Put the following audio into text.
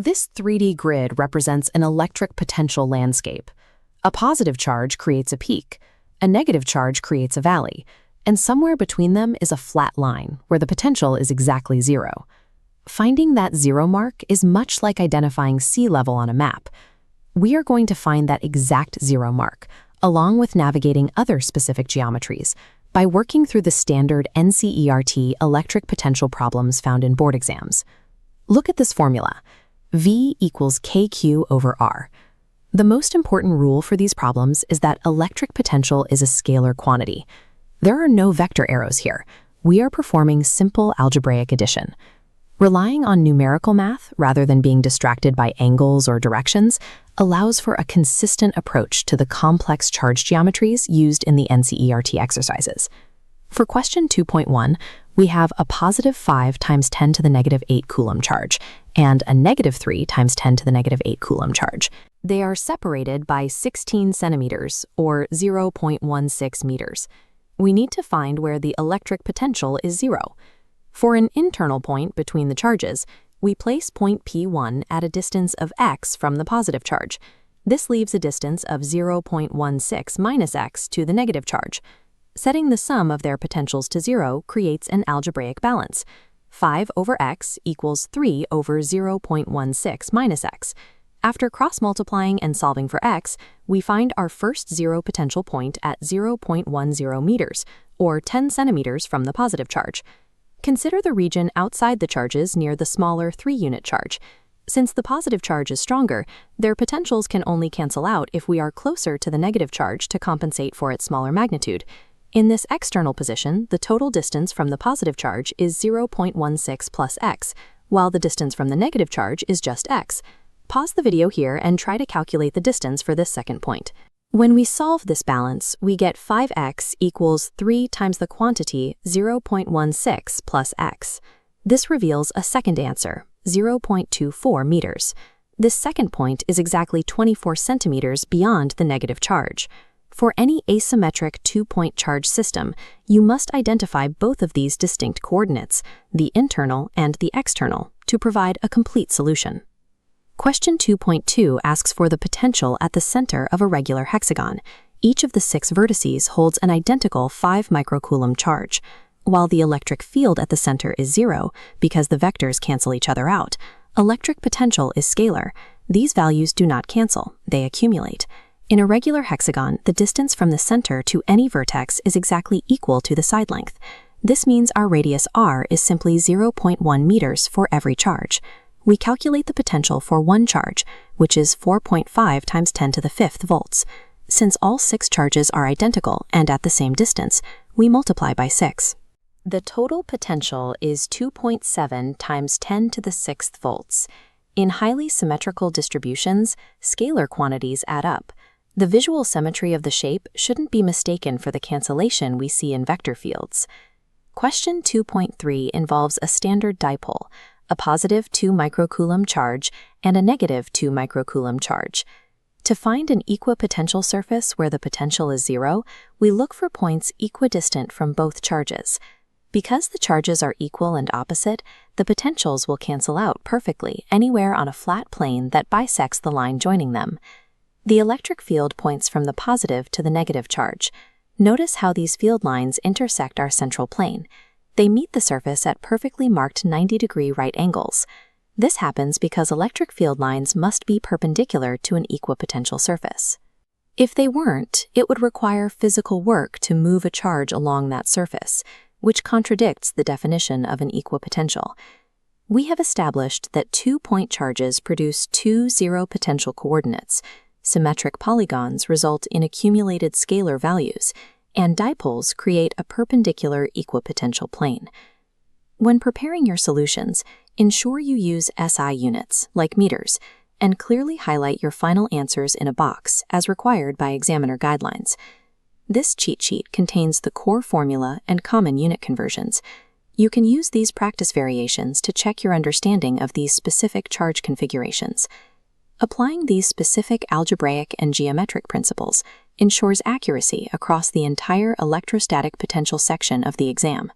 This 3D grid represents an electric potential landscape. A positive charge creates a peak, a negative charge creates a valley, and somewhere between them is a flat line where the potential is exactly zero. Finding that zero mark is much like identifying sea level on a map. We are going to find that exact zero mark, along with navigating other specific geometries, by working through the standard NCERT electric potential problems found in board exams. Look at this formula. V equals KQ over R. The most important rule for these problems is that electric potential is a scalar quantity. There are no vector arrows here. We are performing simple algebraic addition. Relying on numerical math rather than being distracted by angles or directions allows for a consistent approach to the complex charge geometries used in the NCERT exercises. For question 2.1, we have a positive 5 times 10 to the negative 8 coulomb charge and a negative 3 times 10 to the negative 8 coulomb charge. They are separated by 16 centimeters, or 0.16 meters. We need to find where the electric potential is zero. For an internal point between the charges, we place point P1 at a distance of x from the positive charge. This leaves a distance of 0.16 minus x to the negative charge. Setting the sum of their potentials to zero creates an algebraic balance. 5 over x equals 3 over 0.16 minus x. After cross-multiplying and solving for x, we find our first zero potential point at 0.10 meters, or 10 centimeters from the positive charge. Consider the region outside the charges near the smaller 3-unit charge. Since the positive charge is stronger, their potentials can only cancel out if we are closer to the negative charge to compensate for its smaller magnitude. In this external position, the total distance from the positive charge is 0.16 plus x, while the distance from the negative charge is just x. Pause the video here and try to calculate the distance for this second point. When we solve this balance, we get 5x equals 3 times the quantity 0.16 plus x. This reveals a second answer, 0.24 meters. This second point is exactly 24 centimeters beyond the negative charge. For any asymmetric two-point charge system, you must identify both of these distinct coordinates, the internal and the external, to provide a complete solution. Question 2.2 asks for the potential at the center of a regular hexagon. Each of the 6 vertices holds an identical 5 microcoulomb charge. While the electric field at the center is zero, because the vectors cancel each other out, electric potential is scalar. These values do not cancel, they accumulate. In a regular hexagon, the distance from the center to any vertex is exactly equal to the side length. This means our radius r is simply 0.1 meters for every charge. We calculate the potential for one charge, which is 4.5 times 10 to the 5th volts. Since all 6 charges are identical and at the same distance, we multiply by 6. The total potential is 2.7 times 10 to the 6th volts. In highly symmetrical distributions, scalar quantities add up. The visual symmetry of the shape shouldn't be mistaken for the cancellation we see in vector fields. Question 2.3 involves a standard dipole, a positive 2 microcoulomb charge and a negative 2 microcoulomb charge. To find an equipotential surface where the potential is zero, we look for points equidistant from both charges. Because the charges are equal and opposite, the potentials will cancel out perfectly anywhere on a flat plane that bisects the line joining them. The electric field points from the positive to the negative charge. Notice how these field lines intersect our central plane. They meet the surface at perfectly marked 90-degree right angles. This happens because electric field lines must be perpendicular to an equipotential surface. If they weren't, it would require physical work to move a charge along that surface, which contradicts the definition of an equipotential. We have established that 2-point charges produce 2 zero potential coordinates. Symmetric polygons result in accumulated scalar values, and dipoles create a perpendicular equipotential plane. When preparing your solutions, ensure you use SI units, like meters, and clearly highlight your final answers in a box, as required by examiner guidelines. This cheat sheet contains the core formula and common unit conversions. You can use these practice variations to check your understanding of these specific charge configurations. Applying these specific algebraic and geometric principles ensures accuracy across the entire electrostatic potential section of the exam.